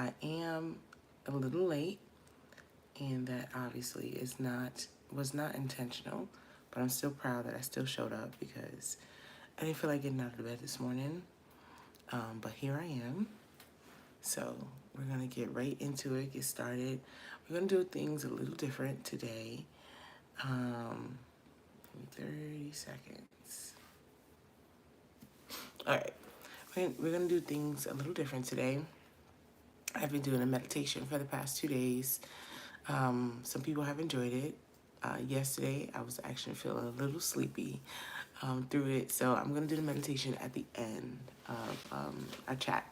I am a little late, and that obviously was not intentional, but I'm still proud that I still showed up because I didn't feel like getting out of bed this morning. But here I am. So we're gonna get right into it, get started. We're gonna do things a little different today. 30 seconds. All right, we're gonna do things a little different today. I've been doing a meditation for the past 2 days. Some people have enjoyed it. Yesterday, I was actually feeling a little sleepy through it. So I'm going to do the meditation at the end of our chat.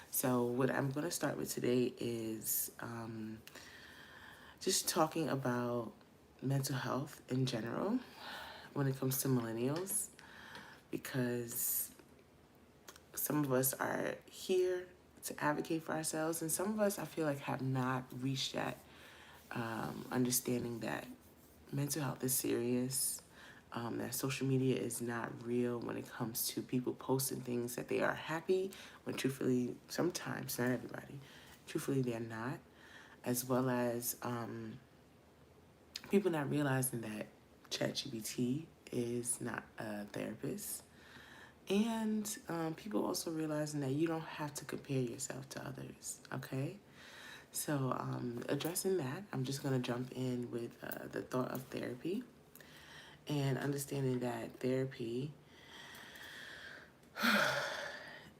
So what I'm going to start with today is just talking about mental health in general when it comes to millennials, because some of us are here to advocate for ourselves, and some of us I feel like have not reached that understanding that mental health is serious, that social media is not real when it comes to people posting things that they are happy, when truthfully, sometimes, not everybody, truthfully they're not, as well as people not realizing that ChatGPT is not a therapist, and people also realizing that you don't have to compare yourself to others, okay? So addressing that, I'm just going to jump in with the thought of therapy and understanding that therapy,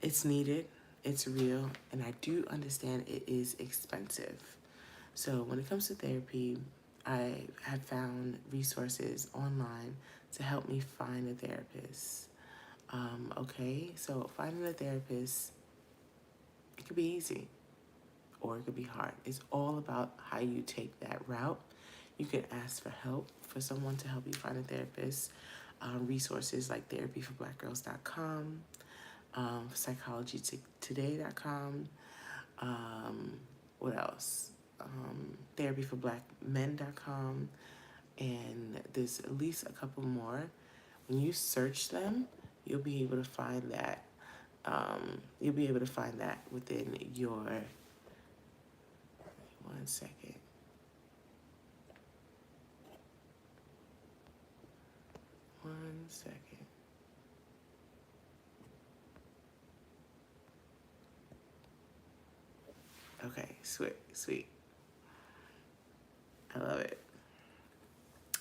it's needed, it's real, and I do understand it is expensive. So when it comes to therapy, I have found resources online to help me find a therapist. Okay, so finding a therapist, it could be easy or it could be hard. It's all about how you take that route. You can ask for help for someone to help you find a therapist. Resources like therapyforblackgirls.com, psychologytoday.com, what else? Therapyforblackmen.com, and there's at least a couple more. When you search them, you'll be able to find that. You'll be able to find that within your. One second. One second. Okay, sweet, sweet. I love it.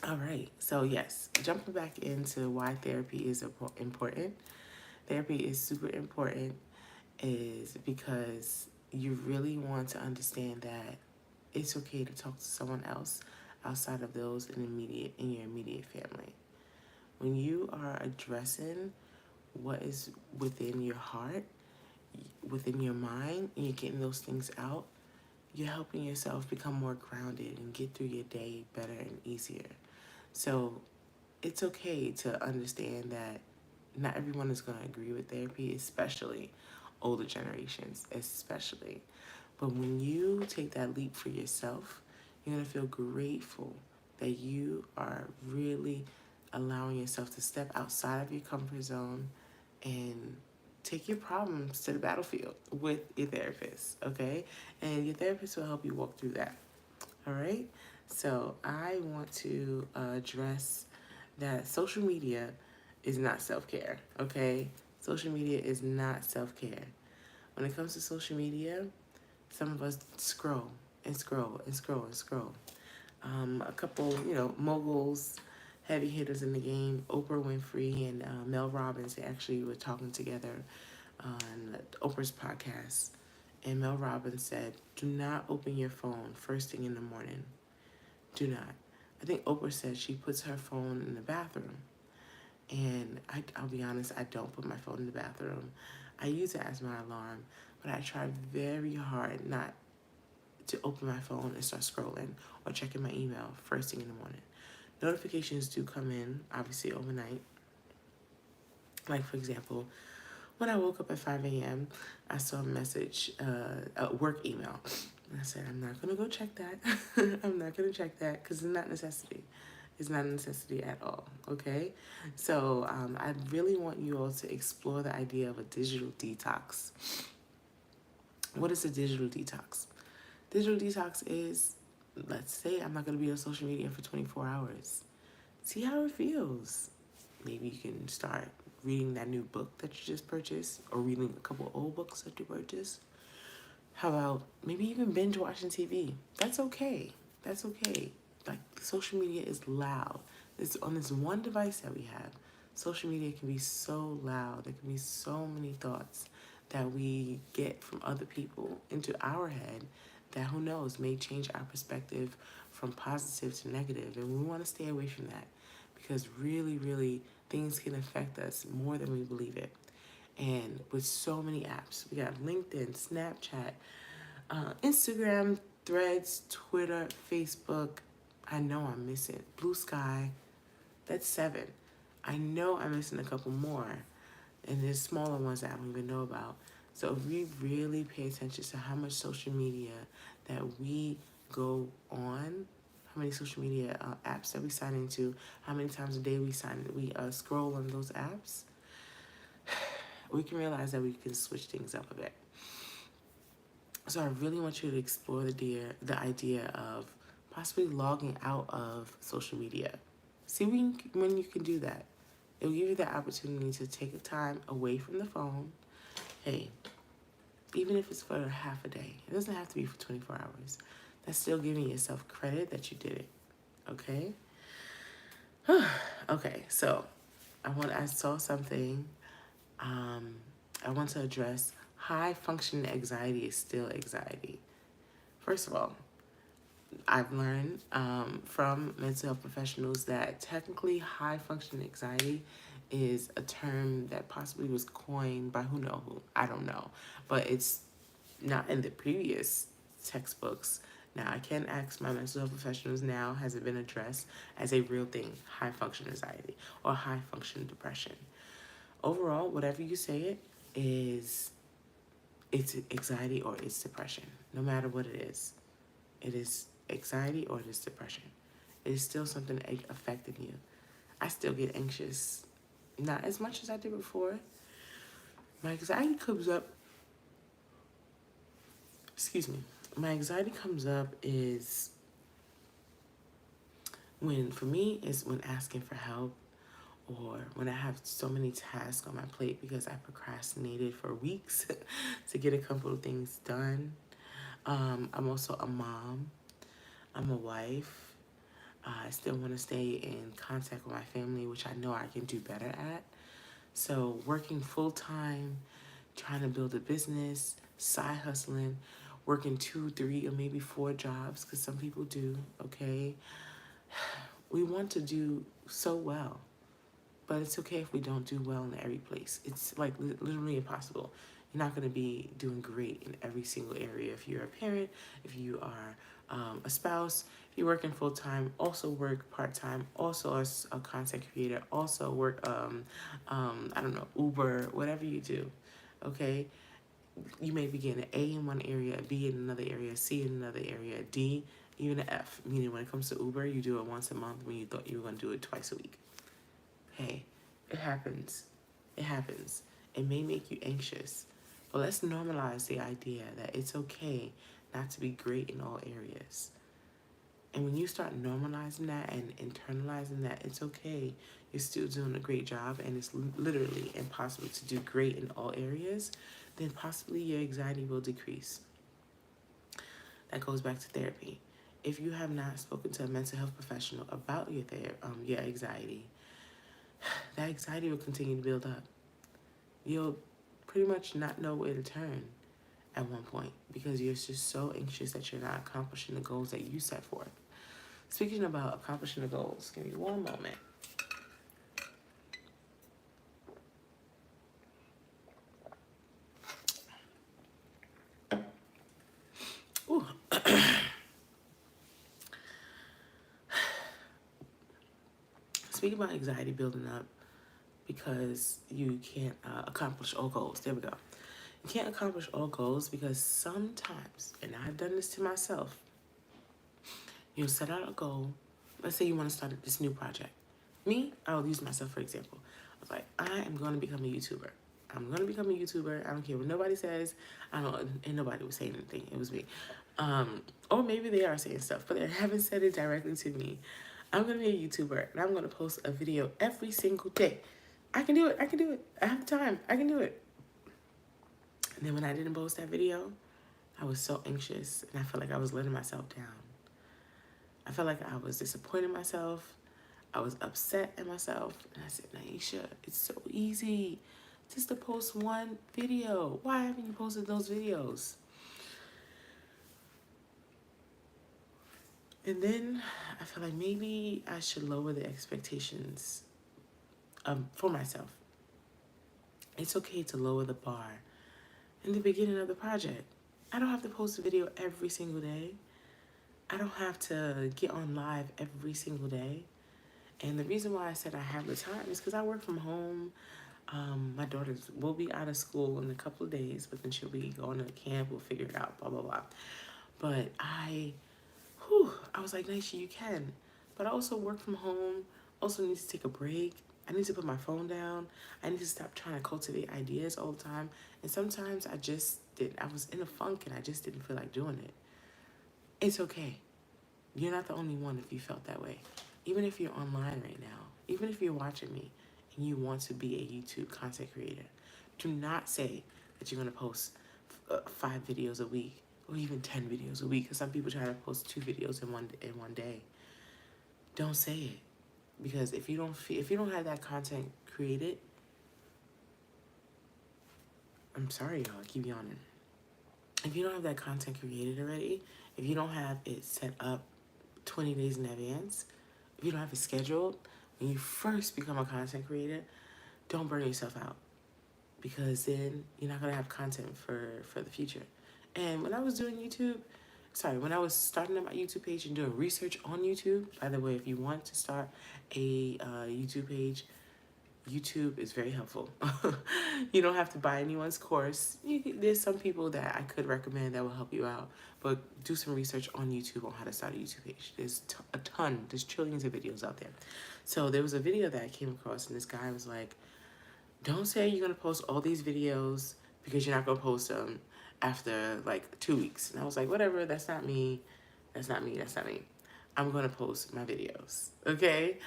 All right, so yes, jumping back into why therapy is important. Therapy is super important is because you really want to understand that it's okay to talk to someone else outside of those in your immediate family. When you are addressing what is within your heart, within your mind, and you're getting those things out, you're helping yourself become more grounded and get through your day better and easier. So it's okay to understand that not everyone is going to agree with therapy, especially older generations, especially. But when you take that leap for yourself, you're going to feel grateful that you are really allowing yourself to step outside of your comfort zone and take your problems to the battlefield with your therapist, okay? And your therapist will help you walk through that, all right? So I want to address that social media is not self-care, okay? Social media is not self-care. When it comes to social media, some of us scroll and scroll and scroll and scroll. A couple, moguls, heavy hitters in the game, Oprah Winfrey and Mel Robbins, they actually were talking together on Oprah's podcast. And Mel Robbins said, do not open your phone first thing in the morning. Do not. I think Oprah said she puts her phone in the bathroom. And I'll be honest, I don't put my phone in the bathroom. I use it as my alarm, but I try very hard not to open my phone and start scrolling or checking my email first thing in the morning. Notifications do come in, obviously, overnight. Like, for example, when I woke up at 5 a.m., I saw a message, a work email. And I said, I'm not going to go check that. I'm not going to check that because it's not necessity. It's not a necessity at all, okay? So I really want you all to explore the idea of a digital detox. What is a digital detox? Digital detox is, let's say I'm not going to be on social media for 24 hours. See how it feels. Maybe you can start reading that new book that you just purchased, or reading a couple old books that you purchased. How about maybe even binge watching TV? That's okay. That's okay. Like, social media is loud. It's on this one device that we have. Social media can be so loud. There can be so many thoughts that we get from other people into our head that, who knows, may change our perspective from positive to negative. And we want to stay away from that, because really, really, things can affect us more than we believe it. And with so many apps, we got LinkedIn, Snapchat, Instagram, Threads, Twitter, Facebook. I know I'm missing Blue Sky. That's 7. I know I'm missing a couple more, and there's smaller ones that I don't even know about. So if we really pay attention to how much social media that we go on, how many social media apps that we sign into, how many times a day we scroll on those apps, we can realize that we can switch things up a bit. So I really want you to explore the idea of possibly logging out of social media. See when you can do that. It'll give you the opportunity to take a time away from the phone. Hey, even if it's for half a day, it doesn't have to be for 24 hours. That's still giving yourself credit that you did it. Okay? Okay, so I saw something. I want to address high functioning anxiety is still anxiety. First of all, I've learned from mental health professionals that technically high functioning anxiety is a term that possibly was coined by who know who. I don't know. But it's not in the previous textbooks. Now, I can ask my mental health professionals now, has it been addressed as a real thing, high functioning anxiety or high functioning depression? Overall, whatever you say it's anxiety or it's depression. No matter what it is anxiety or it is depression. It is still something affecting you. I still get anxious, not as much as I did before. My anxiety comes up, my anxiety comes up is when asking for help, or when I have so many tasks on my plate because I procrastinated for weeks to get a couple of things done. I'm also a mom. I'm a wife. I still want to stay in contact with my family, which I know I can do better at. So working full time, trying to build a business, side hustling, working 2, 3, or maybe 4 jobs, because some people do, okay? We want to do so well, but it's okay if we don't do well in every place. It's like literally impossible. You're not going to be doing great in every single area. If you're a parent, if you are a spouse, if you're working full time, also work part time, also as a content creator, also work, I don't know, Uber, whatever you do, okay? You may be getting an A in one area, a B in another area, C in another area, D, even an F. Meaning when it comes to Uber, you do it once a month when you thought you were going to do it twice a week. Hey, it happens. It happens. It may make you anxious, but let's normalize the idea that it's okay not to be great in all areas. And when you start normalizing that and internalizing that it's okay, you're still doing a great job and it's literally impossible to do great in all areas, then possibly your anxiety will decrease. That goes back to therapy. If you have not spoken to a mental health professional about your anxiety, that anxiety will continue to build up. You'll pretty much not know where to turn at one point because you're just so anxious that you're not accomplishing the goals that you set forth. Speaking about accomplishing the goals, give me one moment. Ooh. Speaking about anxiety building up because you can't accomplish all goals. There we go. You can't accomplish all goals because sometimes, and I've done this to myself, you'll set out a goal. Let's say you want to start this new project. Me, I'll use myself for example. I was like, I am going to become a YouTuber. I'm going to become a YouTuber. I don't care what nobody says. I don't, and nobody was saying anything. It was me. Or maybe they are saying stuff, but they haven't said it directly to me. I'm going to be a YouTuber, and I'm going to post a video every single day. I can do it. I can do it. I have the time. I can do it. And then when I didn't post that video, I was so anxious, and I felt like I was letting myself down. I felt like I was disappointing myself. I was upset at myself. And I said, Naisha, it's so easy just to post one video. Why haven't you posted those videos? And then I feel like maybe I should lower the expectations for myself. It's okay to lower the bar in the beginning of the project. I don't have to post a video every single day. I don't have to get on live every single day. And the reason why I said I have the time is because I work from home. My daughter will be out of school in a couple of days, but then she'll be going to camp. We'll figure it out, blah, blah, blah. But I was like, Naisha, you can. But I also work from home, also need to take a break. I need to put my phone down. I need to stop trying to cultivate ideas all the time. And sometimes I was in a funk and I just didn't feel like doing it. It's okay. You're not the only one if you felt that way. Even if you're online right now, even if you're watching me and you want to be a YouTube content creator, do not say that you're going to post 5 videos a week or even 10 videos a week, because some people try to post 2 videos in one day. Don't say it, because if you don't have that content created, I'm sorry, y'all, I keep yawning. If you don't have that content created already, if you don't have it set up 20 days in advance, if you don't have it scheduled, when you first become a content creator, don't burn yourself out, because then you're not going to have content for the future. And when I was starting up my YouTube page and doing research on YouTube, by the way, if you want to start a YouTube page, YouTube is very helpful. You don't have to buy anyone's course. There's some people that I could recommend that will help you out, but do some research on YouTube on how to start a YouTube page. There's there's trillions of videos out there. So there was a video that I came across, and this guy was like, don't say you're going to post all these videos because you're not going to post them after like 2 weeks. And I was like, whatever, that's not me. That's not me. That's not me. I'm going to post my videos. Okay.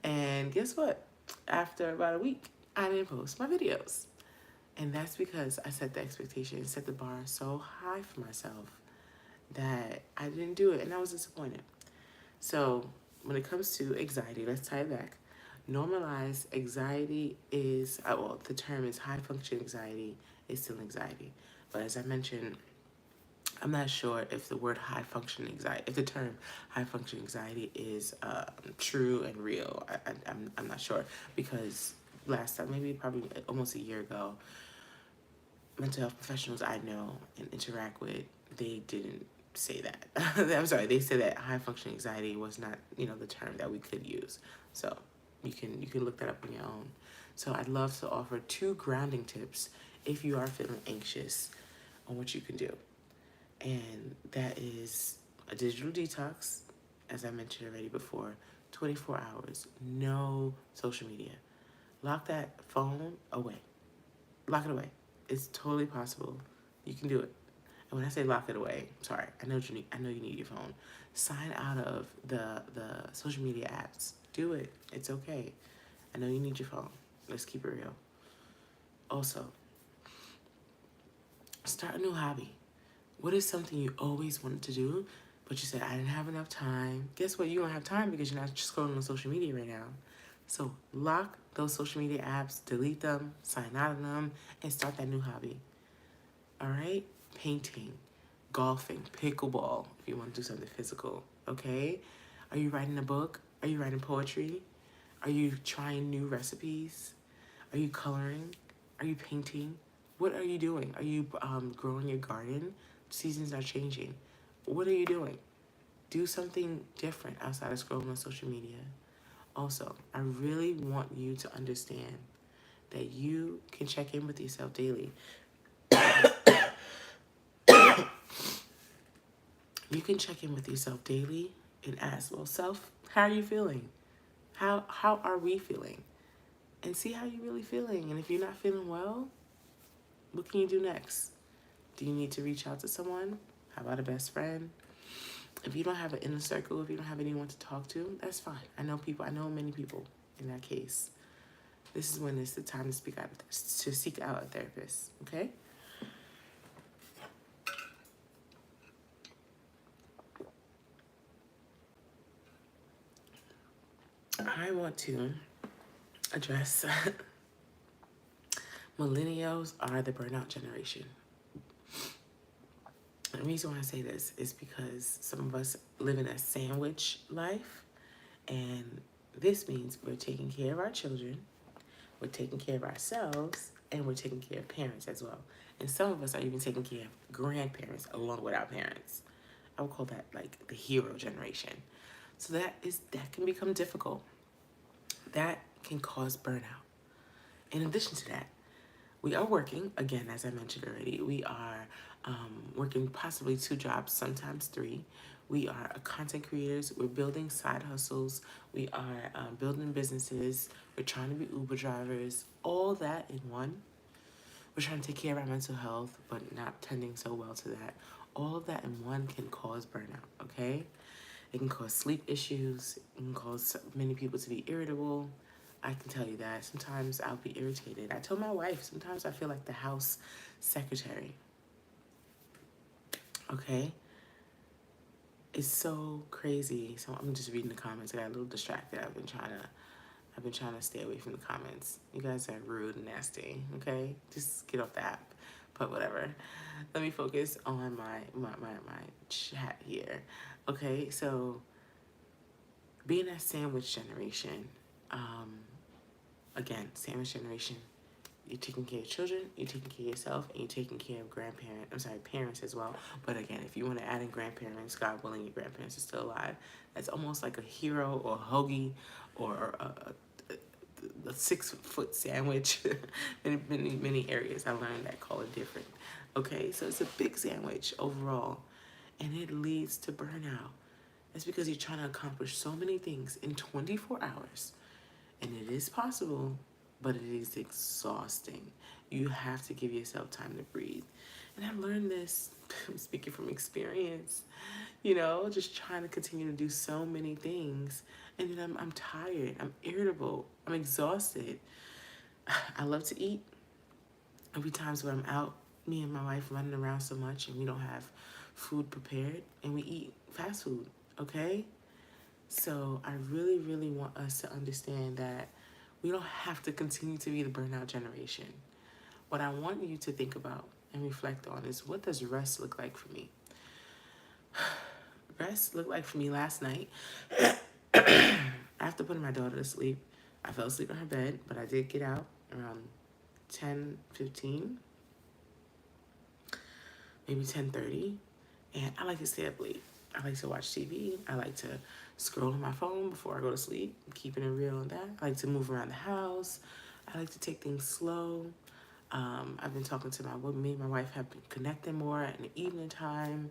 And guess what? After about a week, I didn't post my videos. And that's because I set the expectation, set the bar so high for myself that I didn't do it, and I was disappointed. So when it comes to anxiety, let's tie it back. Normalized anxiety is, the term is high function anxiety. It's still anxiety. But as I mentioned, I'm not sure if the word high function anxiety, if the term high function anxiety is true and real. I'm not sure, because last time, probably almost a year ago, mental health professionals I know and interact with, they didn't say that. I'm sorry, they said that high function anxiety was not, the term that we could use. So you can look that up on your own. So I'd love to offer 2 grounding tips if you are feeling anxious on what you can do. And that is a digital detox, as I mentioned already before, 24 hours, no social media. Lock that phone away. Lock it away. It's totally possible. You can do it. And when I say lock it away, sorry, I know you need your phone. Sign out of the social media apps. Do it. It's okay. I know you need your phone. Let's keep it real. Also, start a new hobby. What is something you always wanted to do, but you said, I didn't have enough time? Guess what? You don't have time because you're not just scrolling on social media right now. So lock those social media apps, delete them, sign out of them, and start that new hobby. All right? Painting, golfing, pickleball, if you want to do something physical, okay? Are you writing a book? Are you writing poetry? Are you trying new recipes? Are you coloring? Are you painting? What are you doing? Are you growing your garden? Seasons are changing. What are you doing? Do something different outside of scrolling on social media. Also, I really want you to understand that you can check in with yourself daily. You can check in with yourself daily and ask, well, self, how are you feeling? How are we feeling? And see how you're really feeling. And if you're not feeling well, What can you do next? Do you need to reach out to someone? How about a best friend? If you don't have an inner circle, if you don't have anyone to talk to, that's fine. I know many people in that case. This is when it's the time to seek out a therapist, okay? I want to address millennials are the burnout generation. The reason why I say this is because some of us live in a sandwich life, and this means we're taking care of our children, we're taking care of ourselves, and we're taking care of parents as well. And some of us are even taking care of grandparents along with our parents. I would call that like the hero generation. So that can become difficult. That can cause burnout. In addition to that, we are working, again, as I mentioned already, we are working possibly 2 jobs, sometimes 3. We are content creators. We're building side hustles. We are building businesses. We're trying to be Uber drivers. All that in one. We're trying to take care of our mental health, but not tending so well to that. All of that in one can cause burnout, okay? It can cause sleep issues. It can cause many people to be irritable. I can tell you that. Sometimes I'll be irritated. I told my wife, sometimes I feel like the house secretary. Okay? It's so crazy. So I'm just reading the comments. I got a little distracted. I've been trying to stay away from the comments. You guys are rude and nasty, okay? Just get off the app. But whatever. Let me focus on my chat here. Okay, so being a sandwich generation, again, sandwich generation, you're taking care of children, you're taking care of yourself, and you're taking care of parents as well. But again, if you want to add in grandparents, God willing, your grandparents are still alive, that's almost like a hero or a hoagie or a 6-foot sandwich. in many areas, I learned that call it different. Okay, so it's a big sandwich overall, and it leads to burnout. It's because you're trying to accomplish so many things in 24 hours. And it is possible, but it is exhausting. You have to give yourself time to breathe. And I've learned this, I'm speaking from experience, just trying to continue to do so many things. And then I'm tired, I'm irritable, I'm exhausted. I love to eat. There'll be times where I'm out, me and my wife running around so much, and we don't have food prepared, and we eat fast food, okay? So I really, really want us to understand that we don't have to continue to be the burnout generation. What I want you to think about and reflect on is, what does rest look like for me? Rest looked like for me last night. After putting my daughter to sleep, I fell asleep in her bed, but I did get out around 10:15, maybe 10:30, and I like to stay up late. I like to watch TV. I like to scroll on my phone before I go to sleep, keeping it real on that. I like to move around the house. I like to take things slow. I've been talking to me and my wife have been connecting more in the evening time.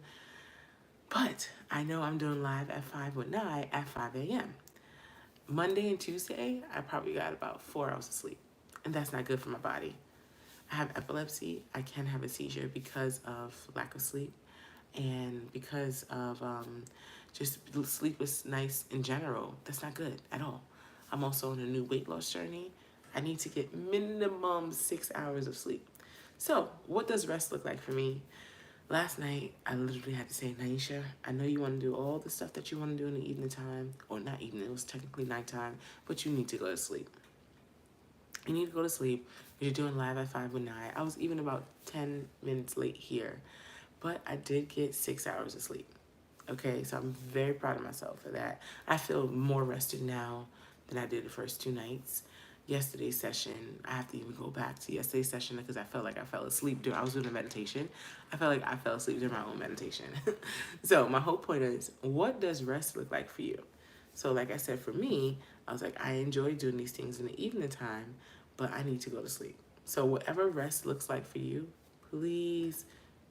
But I know I'm doing live at 5 with Nye at 5 a.m. Monday and Tuesday, I probably got about 4 hours of sleep. And that's not good for my body. I have epilepsy. I can have a seizure because of lack of sleep and because of just sleepless nights in general. That's not good at all. I'm also on a new weight loss journey. I need to get minimum 6 hours of sleep. So what does rest look like for me? Last night, I literally had to say, Naisha, I know you want to do all the stuff that you want to do in the evening time, or not evening, it was technically nighttime, but you need to go to sleep. You need to go to sleep. You're doing live at 5 with Nye. I was even about 10 minutes late here, but I did get 6 hours of sleep. Okay, so I'm very proud of myself for that. I feel more rested now than I did the first 2 nights. Yesterday's session, I have to even go back to yesterday's session because I felt like I fell asleep I was doing a meditation. I felt like I fell asleep during my own meditation. So my whole point is, what does rest look like for you? So like I said, for me, I was like, I enjoy doing these things in the evening time, but I need to go to sleep. So whatever rest looks like for you, please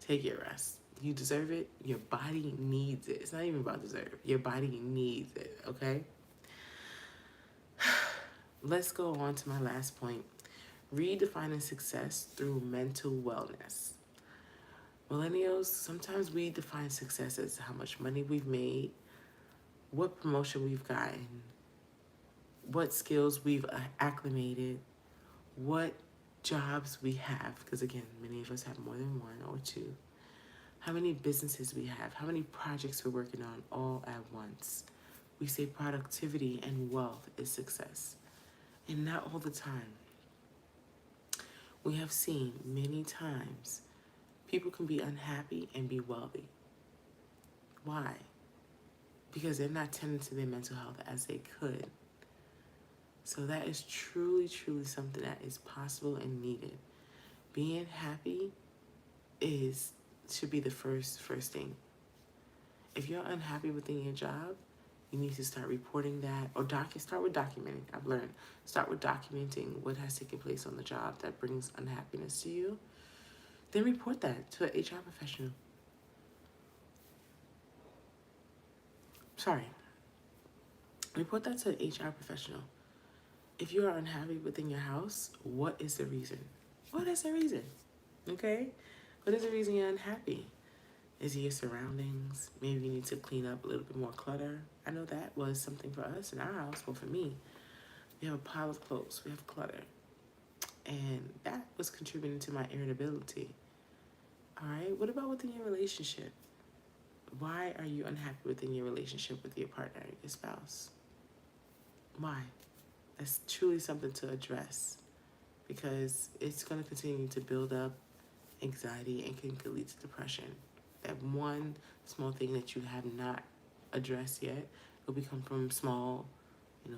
take your rest. You deserve it. Your body needs it. It's not even about deserve. Your body needs it, okay? Let's go on to my last point. redefining success through mental wellness. Millennials, sometimes we define success as how much money we've made, what promotion we've gotten, what skills we've acclimated, what jobs we have, because again, many of us have more than one or two, how many businesses we have, how many projects we're working on all at once. We say productivity and wealth is success, and not all the time. We have seen many times people can be unhappy and be wealthy. Why? Because they're not tending to their mental health as they could. So that is truly, truly something that is possible and needed. Being happy should be the first thing. If you're unhappy within your job, you need to start reporting that, or start with documenting. I've learned, start with documenting what has taken place on the job that brings unhappiness to you. Then report that to an HR professional. Report that to an HR professional. If you are unhappy within your house, what is the reason? What is the reason? Okay? What is the reason you're unhappy? Is it your surroundings? Maybe you need to clean up a little bit more clutter. I know that was something for us in our house. Well, for me, we have a pile of clothes. We have clutter. And that was contributing to my irritability. All right? What about within your relationship? Why are you unhappy within your relationship with your partner, your spouse? Why? That's truly something to address, because it's going to continue to build up anxiety and can lead to depression. That one small thing that you have not addressed yet will become from small,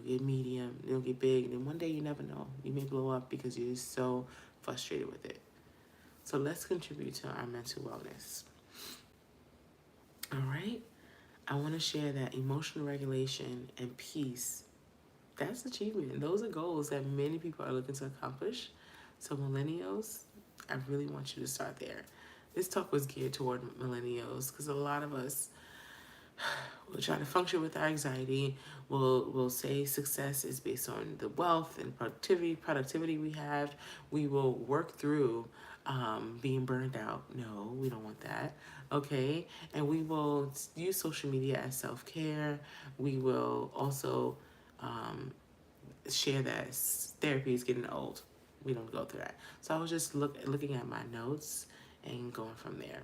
get medium, it'll get big, and then one day you never know. You may blow up because you're so frustrated with it. So let's contribute to our mental wellness. All right? I want to share that emotional regulation and peace, that's achievement. Those are goals that many people are looking to accomplish. So millennials, I really want you to start there. This talk was geared toward millennials because a lot of us will try to function with our anxiety. We'll say success is based on the wealth and productivity we have. We will work through being burned out. No, we don't want that. Okay, and we will use social media as self-care. We will also share that therapy is getting old. We don't go through that. So I was just looking at my notes and going from there.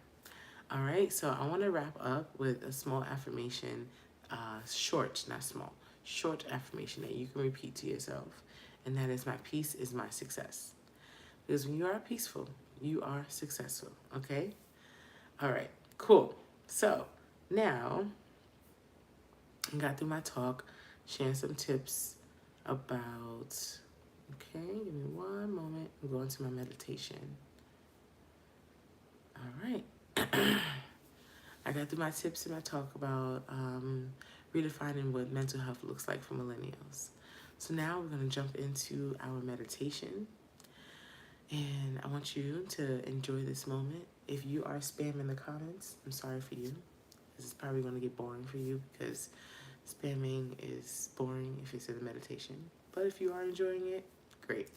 All right, so I want to wrap up with a small affirmation, short, not small, short affirmation that you can repeat to yourself. And that is, my peace is my success. Because when you are peaceful, you are successful, okay? All right, cool. So now I got through my talk, sharing some tips about, okay, give me one moment. I'm going to my meditation. All right. I got through my tips and my talk about redefining what mental health looks like for millennials. So now we're going to jump into our meditation. And I want you to enjoy this moment. If you are spamming the comments, I'm sorry for you. This is probably going to get boring for you because spamming is boring if it's in a meditation. But if you are enjoying it, great.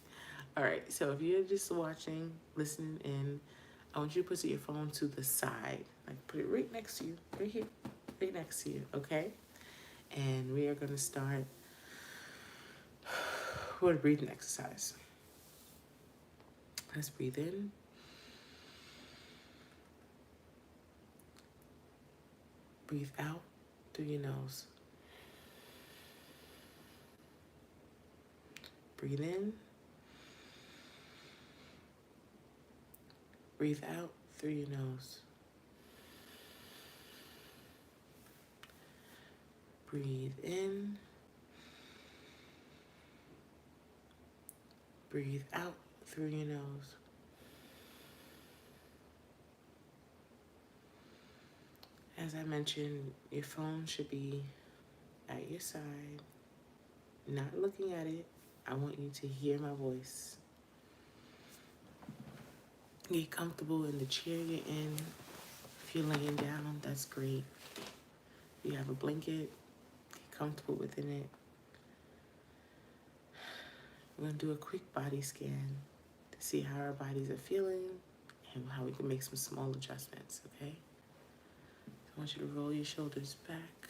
All right, so if you're just watching, listening in, I want you to put your phone to the side. Like, put it right next to you, right here, right next to you, okay? And we are going to start with a breathing exercise. Let's breathe in. Breathe out through your nose. Breathe in. Breathe out through your nose. Breathe in. Breathe out through your nose. As I mentioned, your phone should be at your side, not looking at it. I want you to hear my voice. Get comfortable in the chair you're in. If you're laying down, that's great. If you have a blanket, get comfortable within it. We're going to do a quick body scan. see how our bodies are feeling and how we can make some small adjustments, okay? I want you to roll your shoulders back,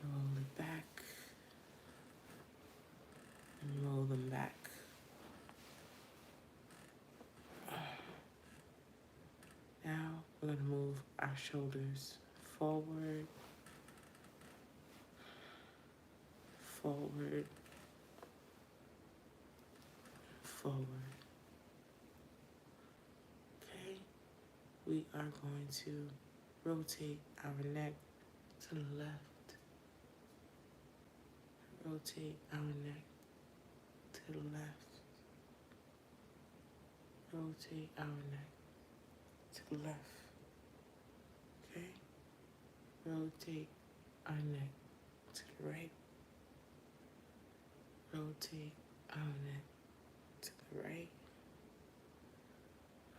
roll it back, and roll them back. Now we're going to move our shoulders forward, forward, forward. Okay? We are going to rotate our neck to the left, rotate our neck to the left, rotate our neck to the left, okay? Rotate our neck to the right, rotate our neck to the right,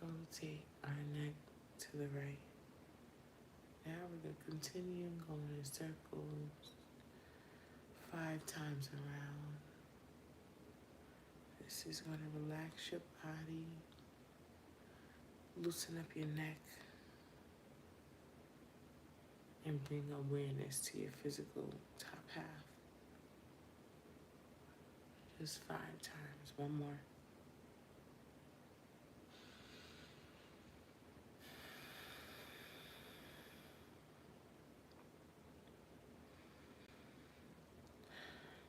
rotate our neck to the right. Now we're going to continue going in circles 5 times around. This is going to relax your body, loosen up your neck, and bring awareness to your physical top half. Just 5 times. One more.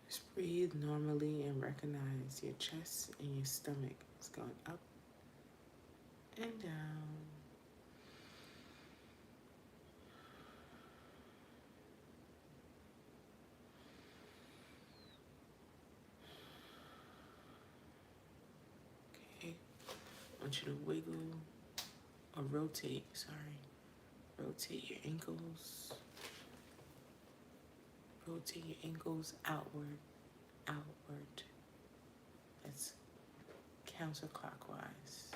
Just breathe normally and recognize your chest and your stomach is going up and down. Okay, I want you to wiggle or rotate, rotate your ankles. Rotate your ankles outward, outward. That's counterclockwise.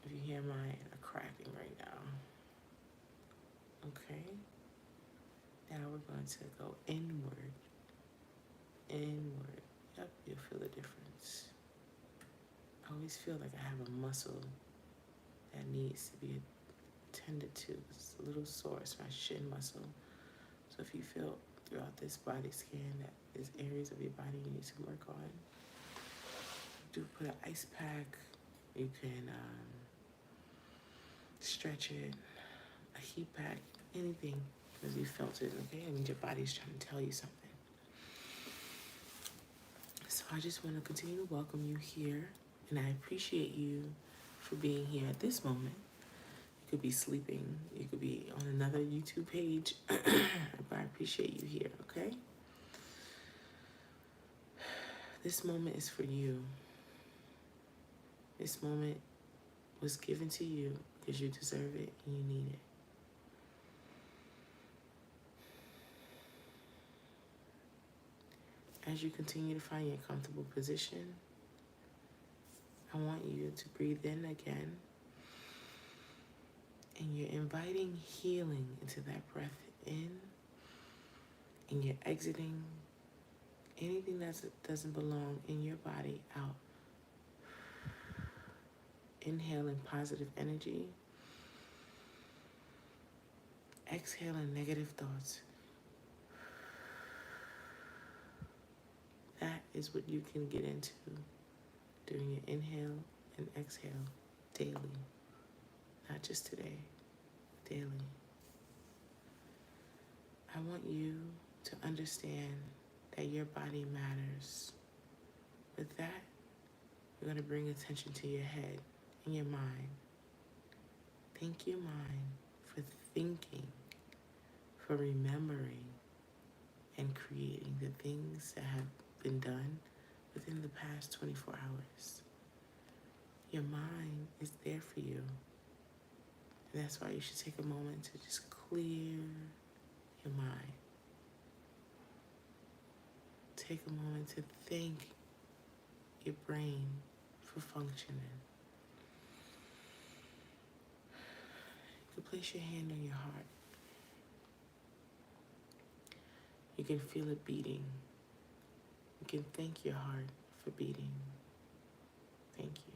If you hear mine are cracking right now. Okay. Now we're going to go inward, inward. Yep, you'll feel the difference. I always feel like I have a muscle that needs to be attended to. It's a little sore. It's my shin muscle. So if you feel throughout this body scan that there's areas of your body you need to work on, do put an ice pack. You can stretch it, a heat pack, anything, because you felt it, okay? I mean, your body's trying to tell you something. So I just want to continue to welcome you here, and I appreciate you for being here at this moment. You could be sleeping, you could be on another YouTube page, but I appreciate you here, okay? This moment is for you. This moment was given to you because you deserve it and you need it. As you continue to find your comfortable position, I want you to breathe in again. And you're inviting healing into that breath in. And you're exiting anything that doesn't belong in your body out. Inhaling positive energy. Exhaling negative thoughts. That is what you can get into during your inhale and exhale daily. Not just today, daily. I want you to understand that your body matters. With that, you're going to bring attention to your head and your mind. Thank you, mind, for thinking, for remembering, and creating the things that have been done within the past 24 hours. Your mind is there for you. And that's why you should take a moment to just clear your mind. Take a moment to thank your brain for functioning. You can place your hand on your heart. You can feel it beating. You can thank your heart for beating. Thank you.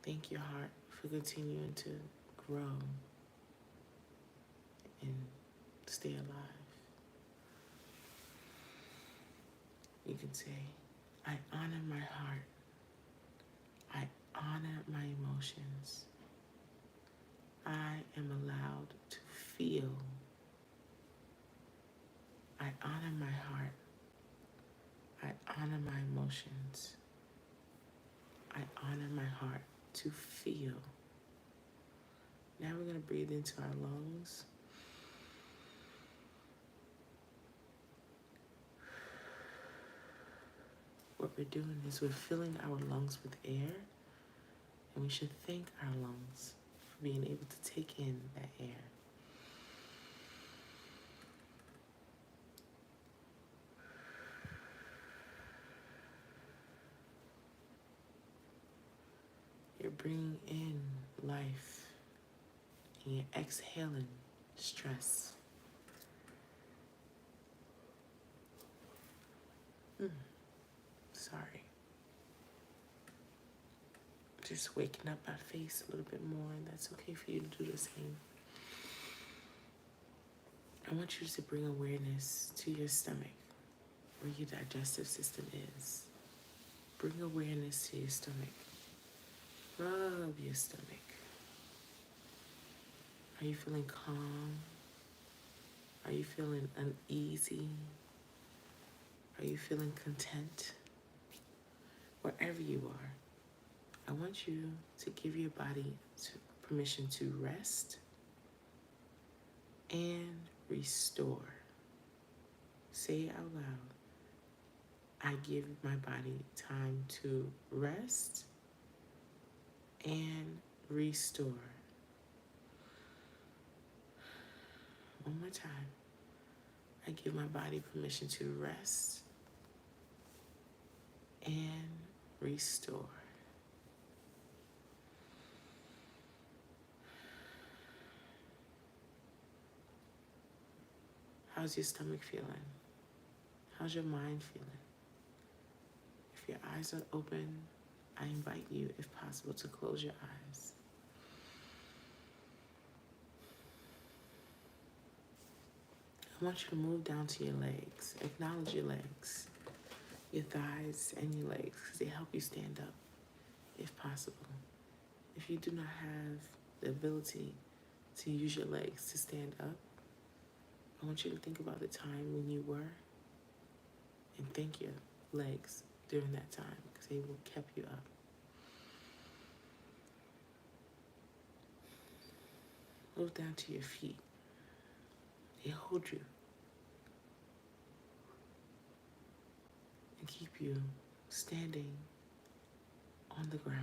Thank you, heart, for continuing to grow and stay alive. You can say, I honor my heart. I honor my emotions. I am allowed to feel. I honor my heart. I honor my emotions. I honor my heart to feel. Now we're going to breathe into our lungs. What we're doing is we're filling our lungs with air, and we should thank our lungs for being able to take in that air. You're bringing in life, and you're exhaling stress. Sorry. Just waking up my face a little bit more, and that's okay for you to do the same. I want you to bring awareness to your stomach, where your digestive system is. Bring awareness to your stomach. Rub your stomach. Are you feeling calm? Are you feeling uneasy? Are you feeling content? Wherever you are, I want you to give your body permission to rest and restore. Say it out loud. I give my body time to rest and restore. One more time. I give my body permission to rest and restore. How's your stomach feeling? How's your mind feeling? If your eyes are open, I invite you, if possible, to close your eyes. I want you to move down to your legs. Acknowledge your legs, your thighs, and your legs, because they help you stand up, if possible. If you do not have the ability to use your legs to stand up, I want you to think about the time when you were, and thank your legs during that time, because they will keep you up. Move down to your feet. They hold you and keep you standing on the ground.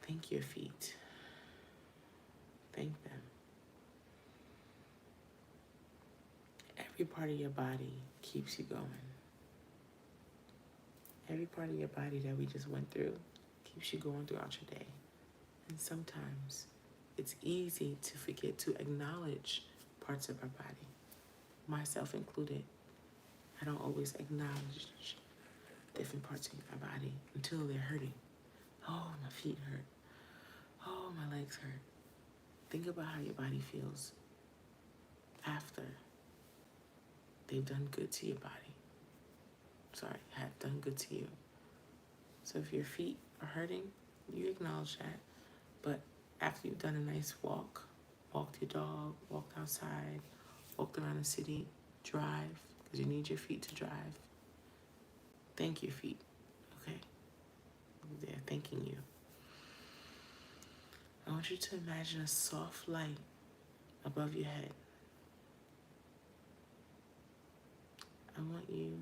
Thank your feet. Thank them. Every part of your body keeps you going. Every part of your body that we just went through keeps you going throughout your day. And sometimes it's easy to forget to acknowledge parts of our body, myself included. I don't always acknowledge different parts of my body until they're hurting. Oh, my feet hurt. Oh, my legs hurt. Think about how your body feels after they've done good to your body. Have done good to you. So if your feet are hurting, you acknowledge that. But after you've done a nice walk, walked your dog, walked outside, walked around the city, drive, because you need your feet to drive. Thank your feet, okay? They're thanking you. I want you to imagine a soft light above your head. I want you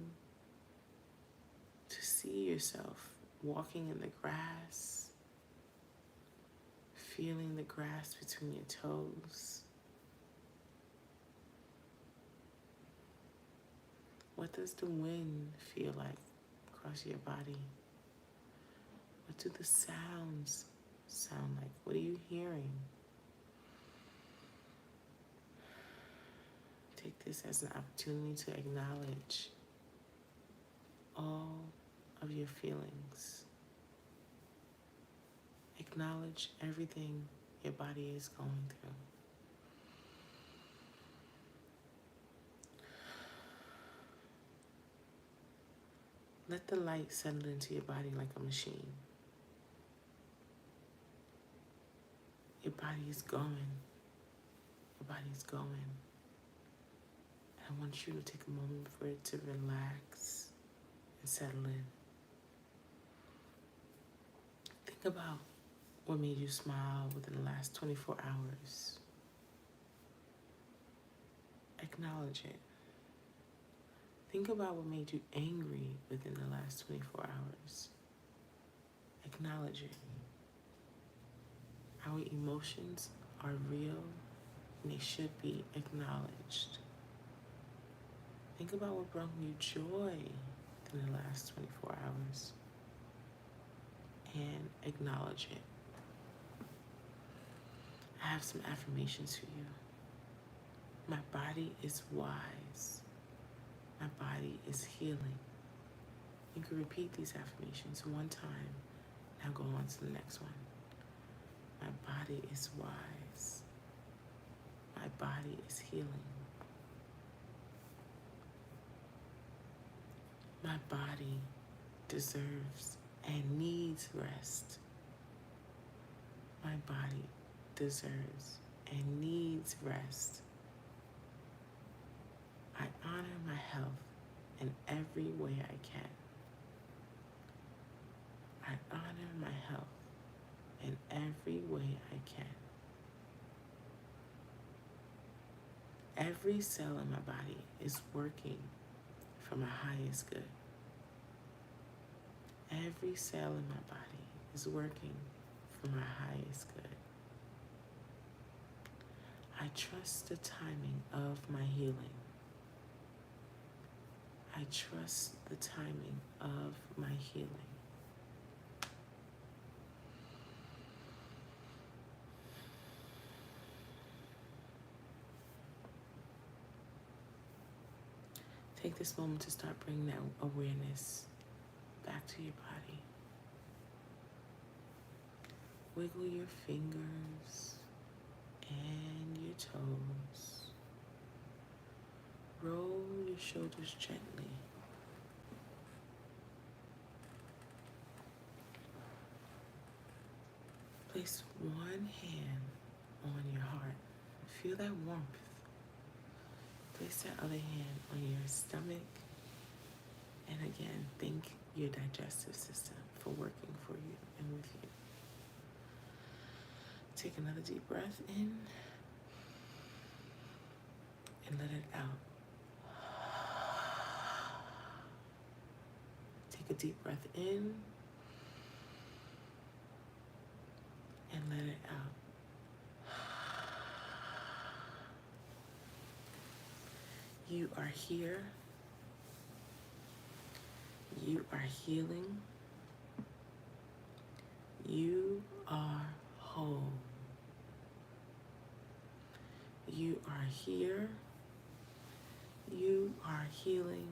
to see yourself walking in the grass, feeling the grass between your toes. What does the wind feel like across your body? What do the sounds sound like? What are you hearing? Take this as an opportunity to acknowledge all of your feelings. Acknowledge everything your body is going through. Let the light settle into your body like a machine. Your body is going. Your body is going. I want you to take a moment for it to relax and settle in. Think about what made you smile within the last 24 hours. Acknowledge it. Think about what made you angry within the last 24 hours. Acknowledge it. Our emotions are real and they should be acknowledged. Think about what brought you joy in the last 24 hours and acknowledge it. I have some affirmations for you. My body is wise. My body is healing. You can repeat these affirmations one time. Now go on to the next one. My body is wise. My body is healing. My body deserves and needs rest. My body deserves and needs rest. I honor my health in every way I can. I honor my health in every way I can. Every cell in my body is working for my highest good. Every cell in my body is working for my highest good. I trust the timing of my healing. I trust the timing of my healing. Take this moment to start bringing that awareness back to your body. Wiggle your fingers and your toes. Roll your shoulders gently. Place one hand on your heart. Feel that warmth. Place that other hand on your stomach. And again, thank your digestive system for working for you and with you. Take another deep breath in and let it out. Take a deep breath in and let it out. You are here. You are healing. You are whole. You are here. You are healing.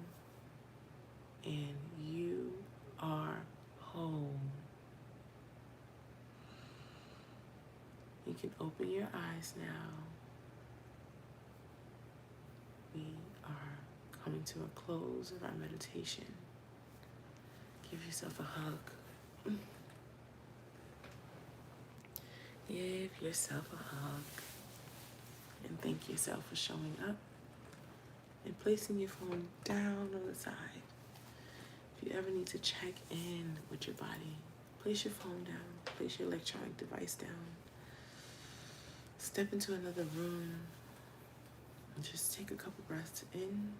And you are whole. You can open your eyes now. We are coming to a close of our meditation. Give yourself a hug. Give yourself a hug. And thank yourself for showing up and placing your phone down on the side. If you ever need to check in with your body, place your phone down, place your electronic device down. Step into another room and just take a couple breaths in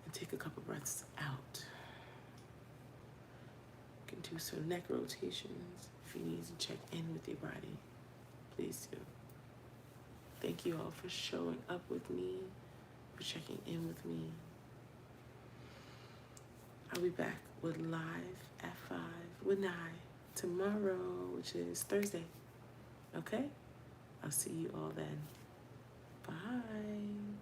and take a couple breaths out. You can do some neck rotations. If you need to check in with your body, please do. Thank you all for showing up with me, for checking in with me. I'll be back with Live at 5 with Nye tomorrow, which is Thursday. Okay? I'll see you all then. Bye.